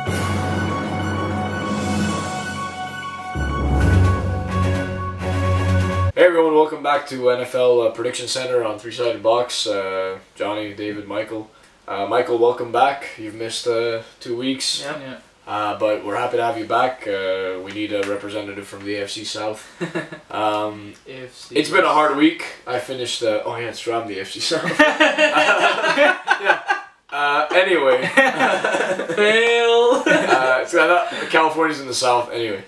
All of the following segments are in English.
Hey everyone, welcome back to NFL Prediction Center on Three-Sided Box. Johnny, David, Michael. Michael, welcome back. You've missed 2 weeks. Yeah. But we're happy to have you back. We need a representative from the AFC South. It's been a hard week. I finished. It's from the AFC South. Anyway. Fail. California's in the South. Anyway.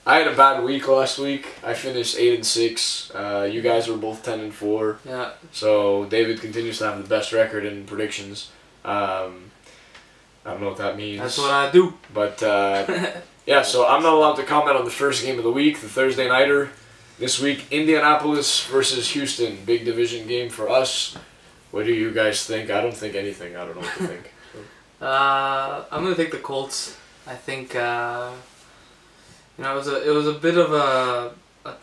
I had a bad week last week. I finished 8-6. You guys were both 10-4. Yeah. So David continues to have the best record in predictions. I don't know what that means. That's what I do. But yeah, so I'm not allowed to comment on the first game of the week, the Thursday nighter. This week, Indianapolis versus Houston, big division game for us. What do you guys think? I don't think anything. I don't know what to think. I'm gonna take the Colts. I think it was a bit of a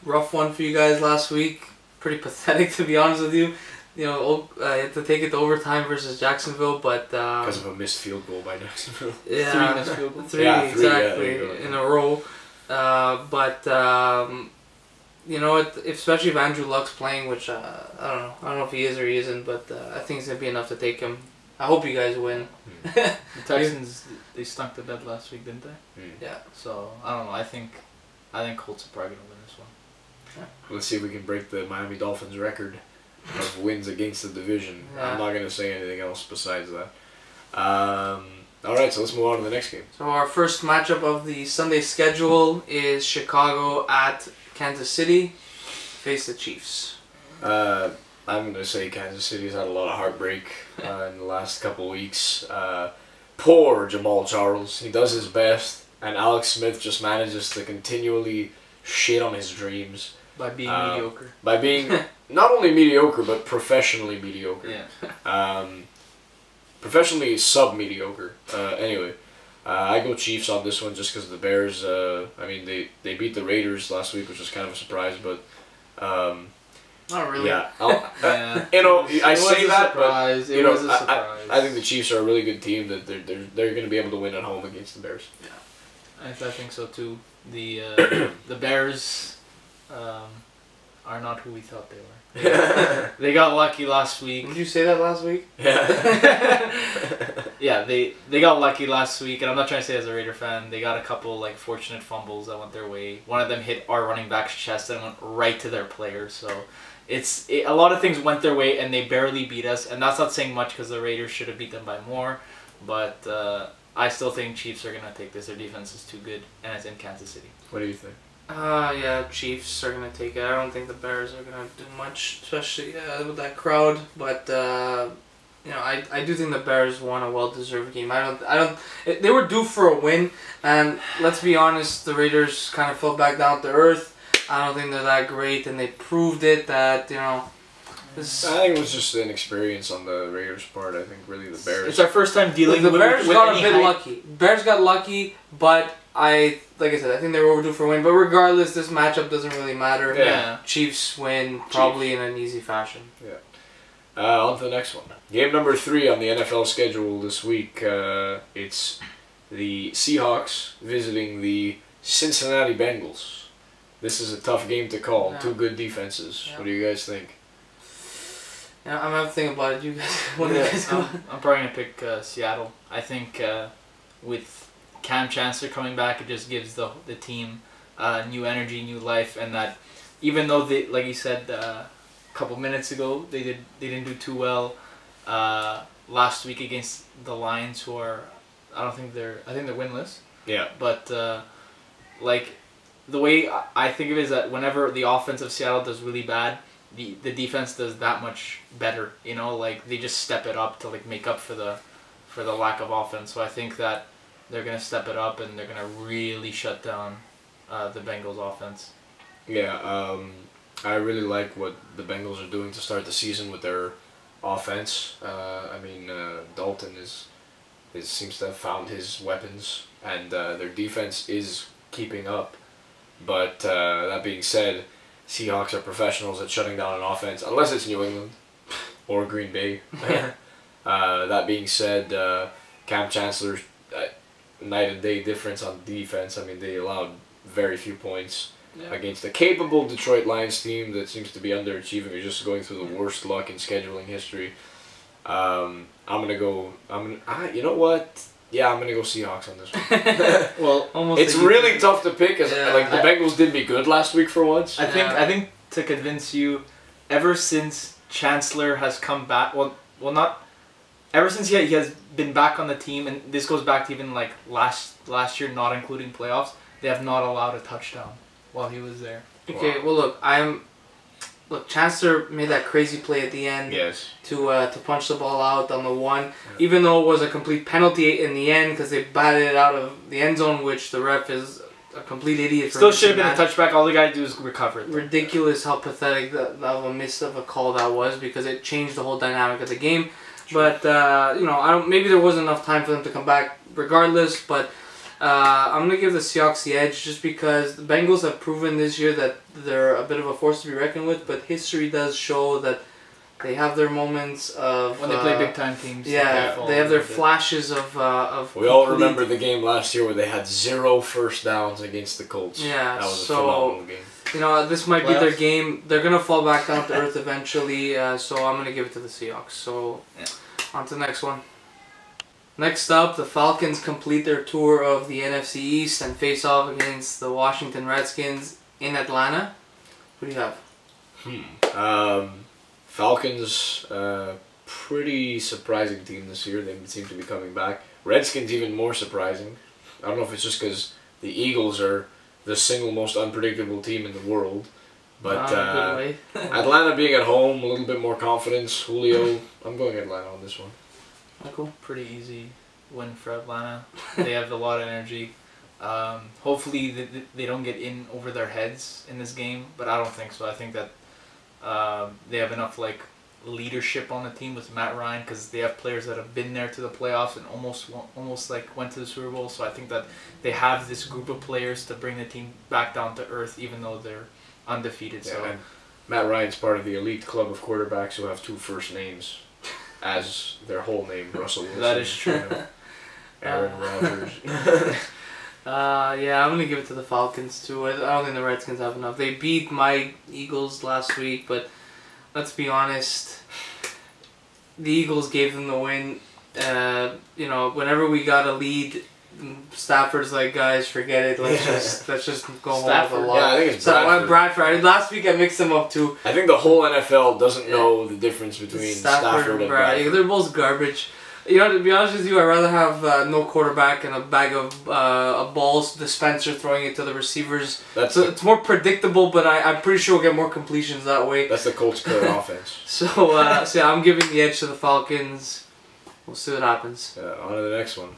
rough one for you guys last week. Pretty pathetic, to be honest with you. You had to take it to overtime versus Jacksonville, but because of a missed field goal by Jacksonville. Yeah, 3 missed field goals. Three exactly in a row. Especially if Andrew Luck's playing, which I don't know if he is or he isn't, but I think it's gonna be enough to take him. I hope you guys win. The Texans, they stunk to death last week, didn't they? Yeah. So I don't know. I think Colts are probably gonna win this one. Yeah. Let's see if we can break the Miami Dolphins record of wins against the division. Yeah. I'm not gonna say anything else besides that. All right, so let's move on to the next game. So our first matchup of the Sunday schedule is Chicago at Kansas City. Face the Chiefs. I'm going to say Kansas City's had a lot of heartbreak in the last couple of weeks. Poor Jamal Charles. He does his best, and Alex Smith just manages to continually shit on his dreams. By being mediocre. By being not only mediocre, but professionally mediocre. Yeah. Professionally sub-mediocre. Anyway, I go Chiefs on this one just because the Bears, they beat the Raiders last week, which was kind of a surprise, but... Not really. Yeah. Yeah. I say that, surprise. but It was a surprise. I think the Chiefs are a really good team. That they're going to be able to win at home against the Bears. Yeah, I think so too. The Bears are not who we thought they were. They got lucky last week. Did you say that last week? Yeah. Yeah, they got lucky last week, and I'm not trying to say as a Raider fan. They got a couple fortunate fumbles that went their way. One of them hit our running back's chest and went right to their player. So a lot of things went their way, and they barely beat us. And that's not saying much because the Raiders should have beat them by more. But I still think Chiefs are gonna take this. Their defense is too good, and it's in Kansas City. What do you think? Yeah, Chiefs are gonna take it. I don't think the Bears are gonna do much, especially with that crowd. But I do think the Bears won a well-deserved game. They were due for a win, and let's be honest, the Raiders kind of fell back down to earth. I don't think they're that great, and they proved it that I think it was just an experience on the Raiders' part. I think really the Bears. It's our first time dealing the with Bears with got any a bit hype. lucky. Bears got lucky, but like I said, I think they were overdue for a win. But regardless, this matchup doesn't really matter. Yeah. Chiefs win probably in an easy fashion. Yeah. On to the next one. Game number 3 on the NFL schedule this week. It's the Seahawks visiting the Cincinnati Bengals. This is a tough game to call. Yeah. 2 good defenses. Yeah. What do you guys think? Yeah, I'm gonna think about it. You guys, what do you guys go? I'm probably gonna pick Seattle. I think with Cam Chancellor coming back, it just gives the team new energy, new life, and that even though they, like you said a couple minutes ago, they didn't do too well last week against the Lions, who are I think they're winless. Yeah. But the way I think of it is that whenever the offense of Seattle does really bad, the defense does that much better. They just step it up to make up for the lack of offense. So I think that they're gonna step it up and they're gonna really shut down the Bengals offense. Yeah, I really like what the Bengals are doing to start the season with their offense. Dalton seems to have found his weapons, and their defense is keeping up. But that being said, Seahawks are professionals at shutting down an offense, unless it's New England or Green Bay. That being said, Cam Chancellor night and day difference on defense. I mean, they allowed very few points Yeah. against a capable Detroit Lions team that seems to be underachieving or just going through the worst luck in scheduling history. I'm gonna go. You know what? Yeah, I'm gonna go Seahawks on this one. Well, Almost It's like you really can- tough to pick, as Yeah. like the Bengals did me good last week for once. I think to convince you, ever since Chancellor has come back, not ever since he has been back on the team, and this goes back to even like last year, not including playoffs, they have not allowed a touchdown while he was there. Okay, well look, Chancellor made that crazy play at the end Yes. to punch the ball out on the one, even though it was a complete penalty in the end because they batted it out of the end zone, which the ref is a complete idiot. Still for should have been a missing touchback. All they gotta do is recover it. that. Ridiculous how pathetic of a miss of a call that was because it changed the whole dynamic of the game. But maybe there wasn't enough time for them to come back regardless, but. I'm going to give the Seahawks the edge just because the Bengals have proven this year that they're a bit of a force to be reckoned with, but history does show that they have their moments of... When they play big time teams. Yeah, they have their flashes of We all complete- remember the game last year where they had 0 first downs against the Colts. Yeah, That was a so, phenomenal game. This might be their Playoffs. game. They're going to fall back down to earth eventually, so I'm going to give it to the Seahawks. So, on to the next one. Next up, the Falcons complete their tour of the NFC East and face off against the Washington Redskins in Atlanta. Who do you have? Falcons, pretty surprising team this year. They seem to be coming back. Redskins even more surprising. I don't know if it's just because the Eagles are the single most unpredictable team in the world. But Good way. Atlanta being at home, a little bit more confidence. Julio, I'm going Atlanta on this one. Michael? Pretty easy win for Atlanta. They have a lot of energy. Hopefully they don't get in over their heads in this game, but I don't think so. I think that they have enough leadership on the team with Matt Ryan because they have players that have been there to the playoffs and almost went to the Super Bowl. So I think that they have this group of players to bring the team back down to earth, even though they're undefeated. Yeah, So and Matt Ryan's part of the elite club of quarterbacks who have 2 first names as their whole name, Russell Wilson. that is true. Aaron Rodgers. I'm going to give it to the Falcons too. I don't think the Redskins have enough. They beat my Eagles last week, but let's be honest, the Eagles gave them the win. Whenever we got a lead, Stafford's like, guys, forget it. Let's just go home with a Stafford? lot. Yeah, I think it's Bradford. Bradford. Last week I mixed them up too. I think the whole NFL doesn't know the difference between Stafford and Bradford. They're both garbage. To be honest with you, I'd rather have no quarterback and a bag of a balls dispenser throwing it to the receivers. It's more predictable, but I'm pretty sure we'll get more completions that way. That's the Colts' current offense. So I'm giving the edge to the Falcons. We'll see what happens. On to the next one.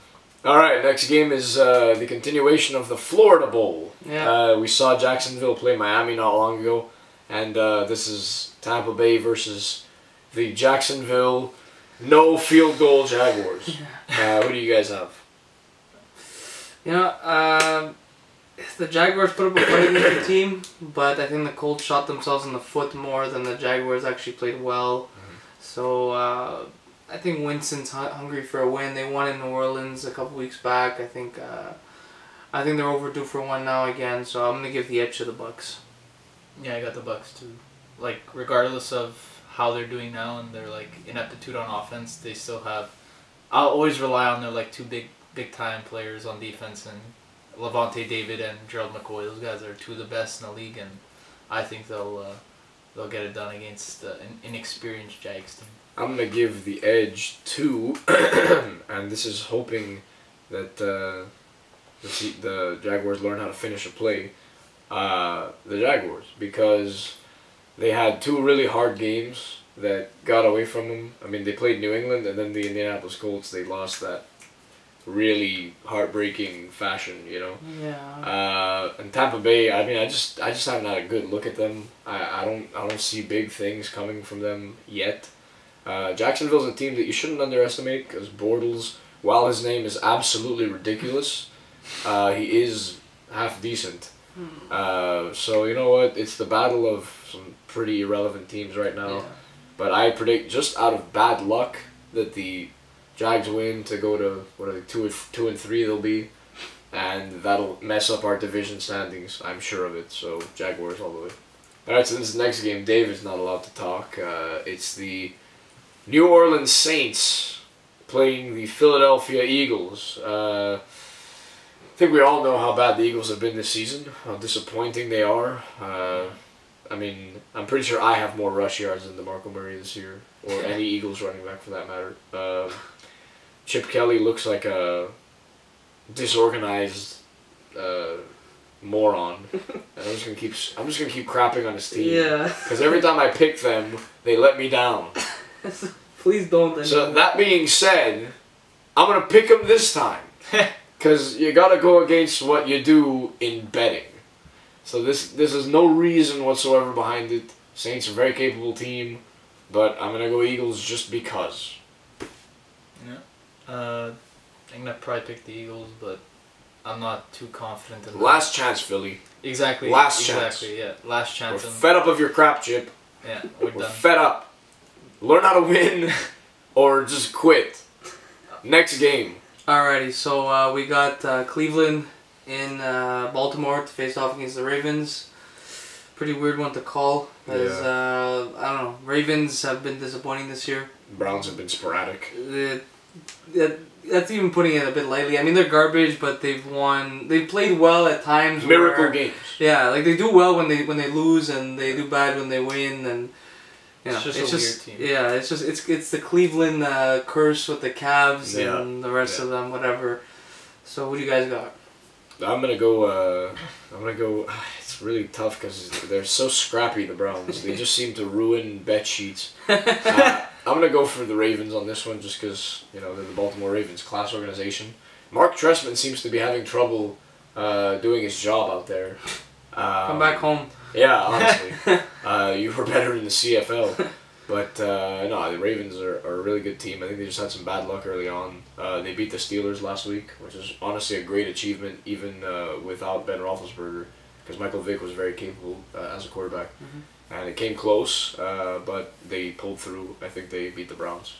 All right, next game is the continuation of the Florida Bowl. Yeah. We saw Jacksonville play Miami not long ago, and this is Tampa Bay versus the Jacksonville no field goal Jaguars. Who do you guys have? The Jaguars put up a fight against the team, but I think the Colts shot themselves in the foot more than the Jaguars actually played well. So I think Winston's hungry for a win. They won in New Orleans a couple weeks back. I think they're overdue for one now again. So I'm gonna give the edge to the Bucks. Yeah, I got the Bucks too. Regardless of how they're doing now and their ineptitude on offense, they still have. I'll always rely on their 2 big time players on defense, and Levante David and Gerald McCoy. Those guys are 2 of the best in the league, and I think they'll get it done against an inexperienced Jags team. I'm going to give the edge to, and this is hoping that the Jaguars learn how to finish a play, the Jaguars, because they had 2 really hard games that got away from them. I mean, they played New England, and then the Indianapolis Colts, they lost that really heartbreaking fashion, Yeah. And Tampa Bay, I mean, I just haven't had a good look at them. I don't see big things coming from them yet. Jacksonville's a team that you shouldn't underestimate because Bortles, while his name is absolutely ridiculous, he is half decent. So you know what? It's the battle of some pretty irrelevant teams right now. Yeah. But I predict, just out of bad luck, that the Jags win to go to 2-3 they'll be. and that'll mess up our division standings. I'm sure of it. So Jaguars all the way. All right, so this next game, David's not allowed to talk. It's the New Orleans Saints playing the Philadelphia Eagles. I think we all know how bad the Eagles have been this season, how disappointing they are. I mean, I'm pretty sure I have more rush yards than DeMarco Murray this year, or any Eagles running back for that matter. Chip Kelly looks like a disorganized moron, and I'm just gonna keep crapping on his team. Yeah. Because every time I pick them, they let me down. Please don't. So that being said, I'm gonna pick them this time. Because you gotta go against what you do in betting. So this is no reason whatsoever behind it. Saints are a very capable team, but I'm gonna go Eagles just because. Yeah. I'm gonna probably pick the Eagles, but I'm not too confident in that. Last chance, Philly. Exactly. Last chance. Exactly. Yeah. Last We're chance. fed up of your crap, Chip. Yeah. We're We're done. fed up. Learn how to win, or just quit. Next game. Alrighty, so we got Cleveland in Baltimore to face off against the Ravens. Pretty weird one to call, because I don't know. Ravens have been disappointing this year. Browns have been sporadic. That's even putting it a bit lightly. I mean, they're garbage, but they've won. They've played well at times. Miracle games. Yeah, like they do well when they lose, and they do bad when they win, and you know, It's just a weird team. Yeah, it's the Cleveland curse with the Cavs Yeah. and the rest of them, whatever. So what do you guys got? I'm gonna go. It's really tough because they're so scrappy. The Browns. They just seem to ruin bet sheets. I'm gonna go for the Ravens on this one, just because they're the Baltimore Ravens, class organization. Mark Trestman seems to be having trouble doing his job out there. Come back home. Yeah, honestly, you were better in the CFL. But no, the Ravens are a really good team. I think they just had some bad luck early on. They beat the Steelers last week, which is honestly a great achievement, even without Ben Roethlisberger, because Michael Vick was very capable as a quarterback. Mm-hmm. And it came close, but they pulled through. I think they beat the Browns.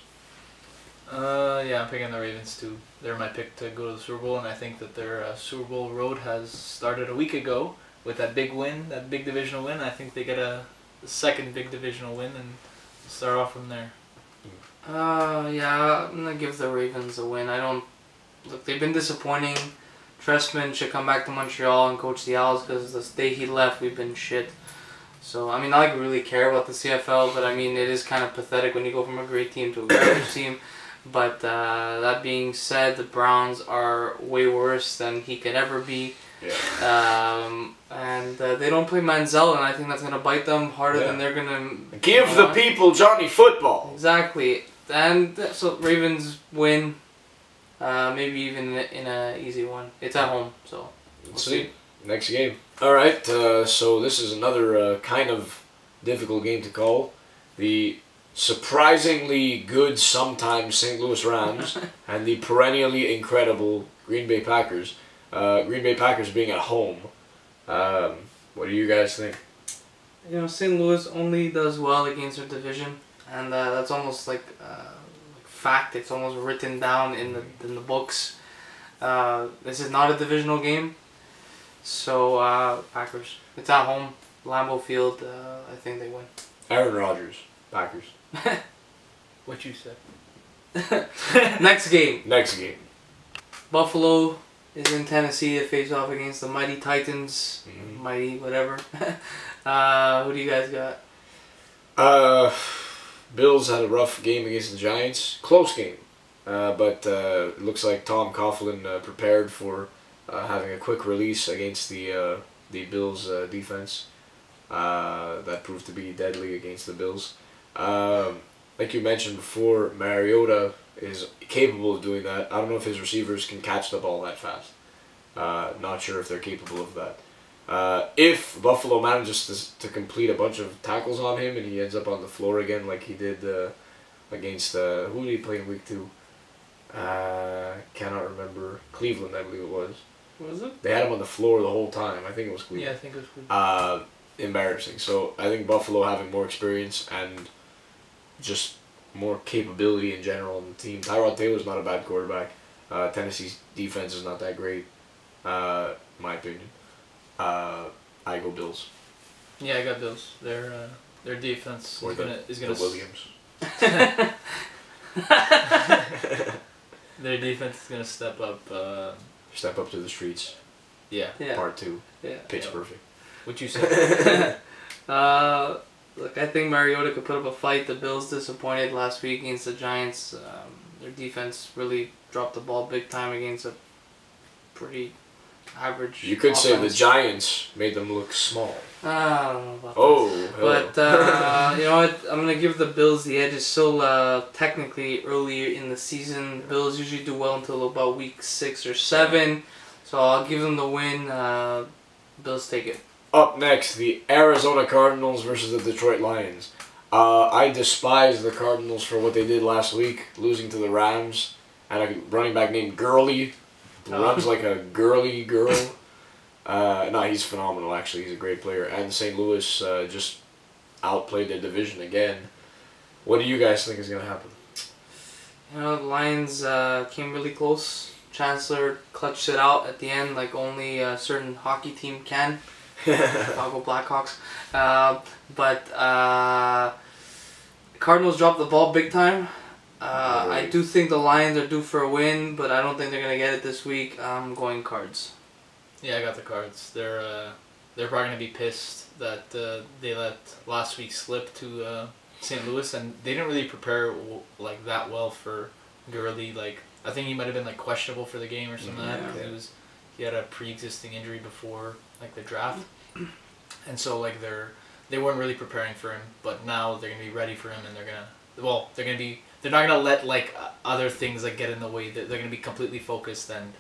Yeah, I'm picking the Ravens too. They're my pick to go to the Super Bowl, and I think that their Super Bowl road has started a week ago with that big win, that big divisional win. I think they get a second big divisional win and start off from there. Yeah, I'm gonna give the Ravens a win. Look, they've been disappointing. Trestman should come back to Montreal and coach the Owls, because the day he left, we've been shit. So, I mean, not like we really care about the CFL, but I mean, it is kind of pathetic when you go from a great team to a garbage team. But that being said, the Browns are way worse than he could ever be. Yeah. And they don't play Manziel, and I think that's going to bite them harder than they're going to... Give the people Johnny football. Exactly. And so Ravens win, maybe even in a easy one. It's at home, so we'll see. Next game. All right, so this is another kind of difficult game to call. The surprisingly good sometimes St. Louis Rams and the perennially incredible Green Bay Packers. Green Bay Packers being at home. What do you guys think? St. Louis only does well against their division, and that's almost like fact. It's almost written down in the books. This is not a divisional game, so Packers. It's at home, Lambeau Field. I think they win. Aaron Rodgers, Packers. What you said. Next game. Next game. Buffalo is in Tennessee to face off against the mighty Titans. Mm-hmm. Mighty whatever. Who do you guys got? Bills had a rough game against the Giants. Close game. But it looks like Tom Coughlin prepared for having a quick release against the Bills defense. That proved to be deadly against the Bills. Like you mentioned before, Mariota is capable of doing that. I don't know if his receivers can catch the ball that fast. Not sure if they're capable of that. If Buffalo manages to complete a bunch of tackles on him and he ends up on the floor again like he did against, who did he play in week 2? Cannot remember. Cleveland, I believe it was. Was it? They had him on the floor the whole time. I think it was Cleveland. Yeah, I think it was Cleveland. Embarrassing. So I think Buffalo having more experience and just more capability in general on the team. Tyrod Taylor's not a bad quarterback. Tennessee's defense is not that great. my opinion. I go Bills. Yeah, I got Bills. Their defense Or is gonna the Williams. Their defense is gonna step up. Step up to the streets. Yeah. Yeah. Part 2. Yeah. Pitch perfect. What you say? Look, I think Mariota could put up a fight. The Bills disappointed last week against the Giants. Their defense really dropped the ball big time against a pretty average. You could say the offense. Giants made them look small. I don't know about that. Oh, hello. But you know what? I'm gonna give the Bills the edge. It's still technically earlier in the season. The Bills usually do well until about week 6 or 7, so I'll give them the win. Bills take it. Up next, the Arizona Cardinals versus the Detroit Lions. I despise the Cardinals for what they did last week, losing to the Rams, and a running back named Gurley, who runs like a girly girl. No, he's phenomenal, actually. He's a great player. And St. Louis just outplayed their division again. What do you guys think is going to happen? You know, the Lions came really close. Chancellor clutched it out at the end like only a certain hockey team can. Chicago Blackhawks. But Cardinals dropped the ball big time. I do think the Lions are due for a win, but I don't think they're going to get it this week. I'm going Cards. Yeah, I got the Cards. They're probably gonna be pissed that they let last week slip to St. Louis, and they didn't really prepare like that well for Gurley. Like I think he might have been like questionable for the game or something like that because he had a pre-existing injury before like the draft, and so like they weren't really preparing for him. But now they're gonna be ready for him, and they're not gonna let like other things like get in the way. They're gonna be completely focused and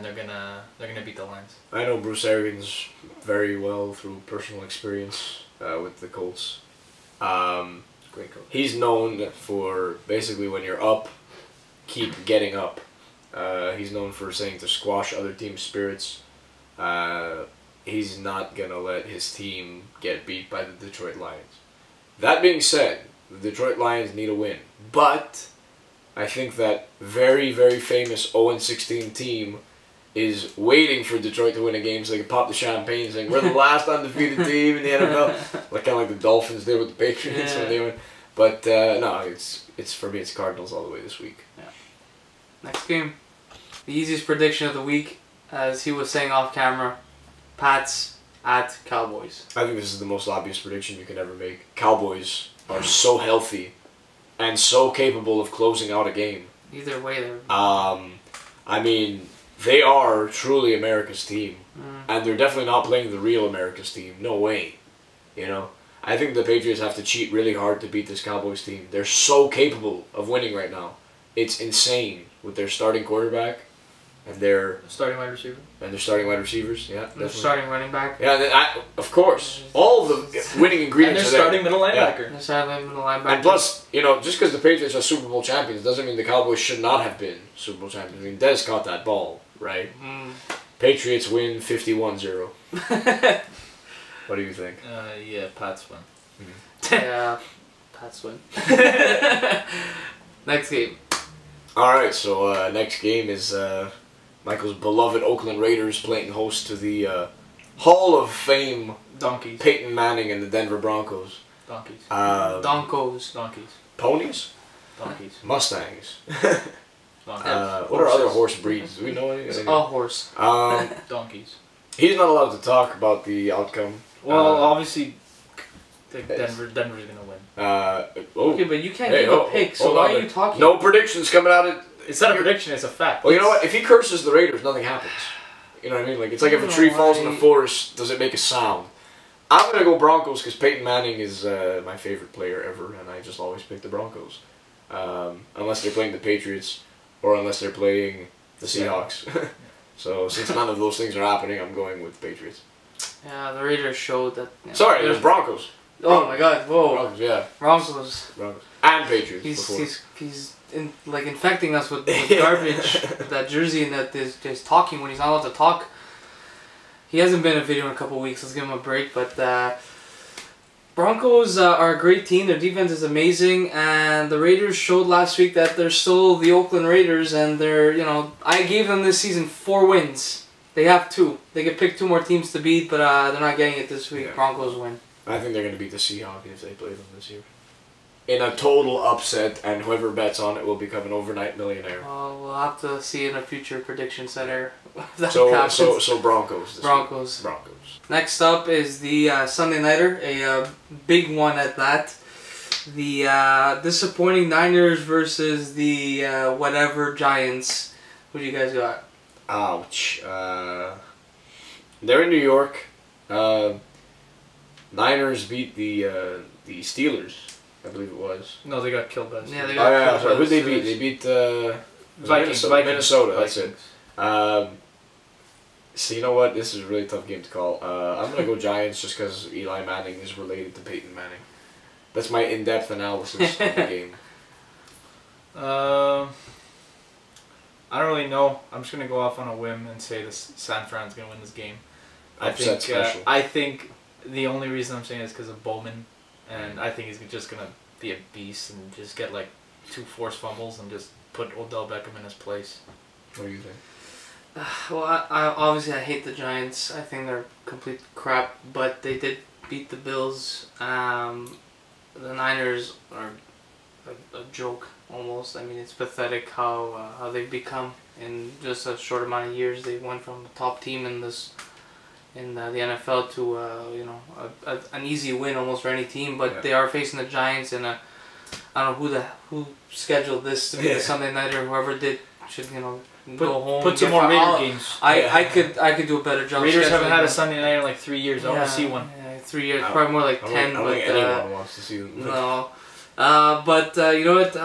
they're gonna beat the Lions. I know Bruce Arians very well through personal experience with the Colts. Great coach. He's known for basically when you're up, keep getting up. He's known for saying to squash other teams' spirits. He's not gonna let his team get beat by the Detroit Lions. That being said, the Detroit Lions need a win, but I think that very, very famous 0-16 team is waiting for Detroit to win a game so they can pop the champagne saying, we're the last undefeated team in the NFL. Like kind of like the Dolphins did with the Patriots when they went. But no, it's for me, it's Cardinals all the way this week. Yeah. Next game. The easiest prediction of the week, as he was saying off camera, Pats at Cowboys. I think this is the most obvious prediction you can ever make. Cowboys are so healthy and so capable of closing out a game. Either way, they're... I mean, they are truly America's team. And they're definitely not playing the real America's team. No way. You know? I think the Patriots have to cheat really hard to beat this Cowboys team. They're so capable of winning right now. It's insane with their starting quarterback and their Starting wide receiver. starting wide receivers. Yeah, Their definitely. starting running back. Yeah, of course. All the winning And ingredients their are there. starting middle linebacker. Their starting middle linebacker. And plus, you know, just because the Patriots are Super Bowl champions doesn't mean the Cowboys should not have been Super Bowl champions. I mean, Dez caught that ball, right? Patriots win 51-0. What do you think? Yeah, Pats win. Yeah, Pats win. Next game. Alright, so next game is Michael's beloved Oakland Raiders playing host to the Hall of Fame Donkeys. Peyton Manning and the Denver Broncos. Donkeys. Donkos. Donkeys. Ponies? Donkeys. Mustangs. Donkeys. What are other horse breeds? Do we know any? A horse. Donkeys. He's not allowed to talk about the outcome. Well, obviously, Denver's gonna win. Okay, but you can't give a pick, so why are you talking? No predictions coming out. It's not a prediction; it's a fact. Well, you know what? If he curses the Raiders, nothing happens. You know what I mean? Like it's like if a tree falls in the forest, does it make a sound? I'm gonna go Broncos because Peyton Manning is my favorite player ever, and I just always pick the Broncos, unless they're playing the Patriots or unless they're playing the Seahawks. So since none of those things are happening, I'm going with the Patriots. Yeah, the Raiders showed that. Sorry, there's Broncos. Oh my God! Whoa. Broncos, yeah. Broncos. And Patriots. He's infecting us with garbage. That jersey and that is talking when he's not allowed to talk. He hasn't been in a video in a couple weeks. Let's give him a break. But Broncos are a great team. Their defense is amazing, and the Raiders showed last week that they're still the Oakland Raiders, and they're I gave them this season 4 wins. They have two. They could pick two more teams to beat, but they're not getting it this week. Yeah. Broncos win. I think they're going to beat the Seahawks if they play them this year. In a total upset, and whoever bets on it will become an overnight millionaire. We'll have to see in a future prediction center. So Broncos. This Broncos. Week. Broncos. Next up is the Sunday Nighter, a big one at that. The disappointing Niners versus the whatever Giants. Who do you guys got? Ouch. They're in New York. Niners beat the Steelers, I believe it was. No, they got killed by the Yeah, they Steelers. got killed. Sorry. Who did they beat? They beat Vikings. Minnesota. That's Vikings. it. So you know what? This is a really tough game to call. I'm gonna go Giants just because Eli Manning is related to Peyton Manning. That's my in-depth analysis of the game. I don't really know. I'm just gonna go off on a whim and say this San Fran's gonna win this game. Upset special. I think the only reason I'm saying is because of Bowman, and I think he's just gonna be a beast and just get like 2 forced fumbles and just put Odell Beckham in his place. What do you think? Well, I obviously I hate the Giants. I think they're complete crap, but they did beat the Bills. The Niners are a joke almost. I mean, it's pathetic how they've become in just a short amount of years. They went from a top team in the NFL to an easy win almost for any team. But they are facing the Giants, and I don't know who scheduled this to be the Sunday Nighter. Whoever did should go home. Put some more Raider games. I could do a better job. Raiders haven't had a Sunday night in like 3 years. I want to see one. Yeah, 3 years, probably more like 10. I don't think anyone wants to see them. No. But you know what?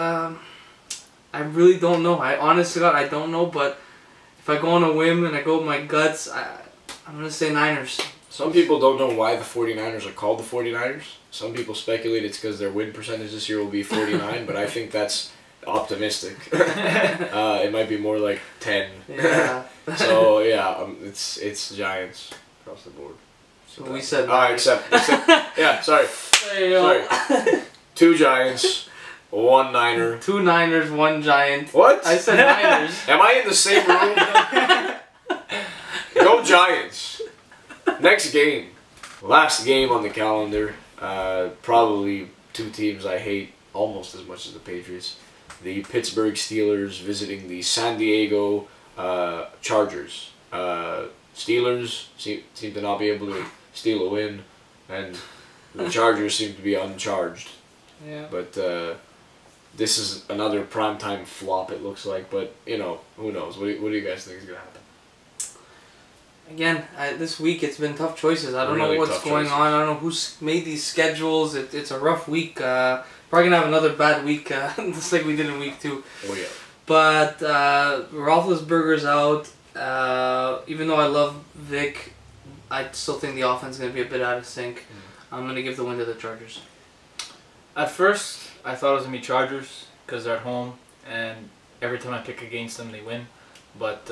I really don't know. I honestly, God, I don't know. But if I go on a whim and I go with my guts, I'm going to say Niners. Some people don't know why the 49ers are called the 49ers. Some people speculate it's because their win percentage this year will be 49, but I think that's optimistic. It might be more like 10. Yeah. So yeah, it's Giants across the board. So we said. Except yeah. Sorry. Sorry. 2 Giants, 1 Niner. 2 Niners, 1 Giant. What? I said Niners. Am I in the same room? Go Giants. Next game. Last game on the calendar. Probably 2 teams I hate almost as much as the Patriots. The Pittsburgh Steelers visiting the San Diego Chargers. Steelers seem to not be able to steal a win, and the Chargers seem to be uncharged. Yeah. But this is another primetime flop, it looks like. But, who knows? What do you guys think is going to happen? Again, this week it's been tough choices. I don't Really know what's going on. I don't know who's made these schedules. It's a rough week. Probably going to have another bad week, just like we did in week 2. Oh, yeah. But Roethlisberger's out. Even though I love Vic, I still think the offense is going to be a bit out of sync. I'm going to give the win to the Chargers. At first, I thought it was going to be Chargers because they're at home, and every time I pick against them, they win. But,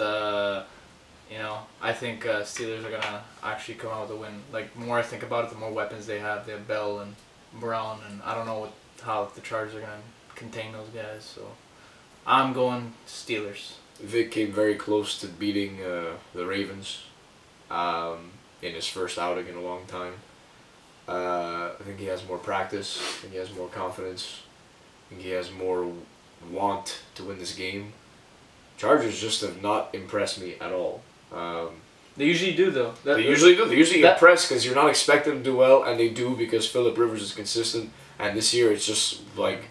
I think Steelers are going to actually come out with a win. Like, the more I think about it, the more weapons they have. They have Bell and Brown, and I don't know how the Chargers are going to contain those guys. So, I'm going Steelers. Vic came very close to beating the Ravens in his first outing in a long time. I think he has more practice. I think he has more confidence. I think he has more want to win this game. Chargers just have not impressed me at all. They usually do, though. They usually do. They usually impress because you're not expecting them to do well, and they do because Phillip Rivers is consistent. And this year, it's just like,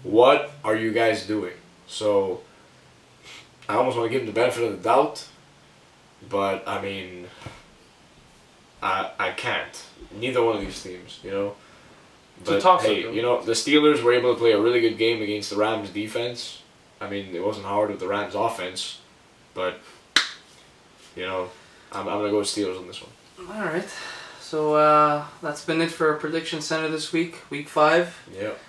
what are you guys doing? So, I almost want to give them the benefit of the doubt, but I mean, I can't. Neither one of these teams, But hey, the Steelers were able to play a really good game against the Rams defense. I mean, it wasn't hard with the Rams offense, but I'm gonna go with Steelers on this one. All right. So that's been it for Prediction Center this week, week 5. Yep.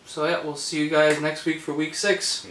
So yeah, we'll see you guys next week for week 6.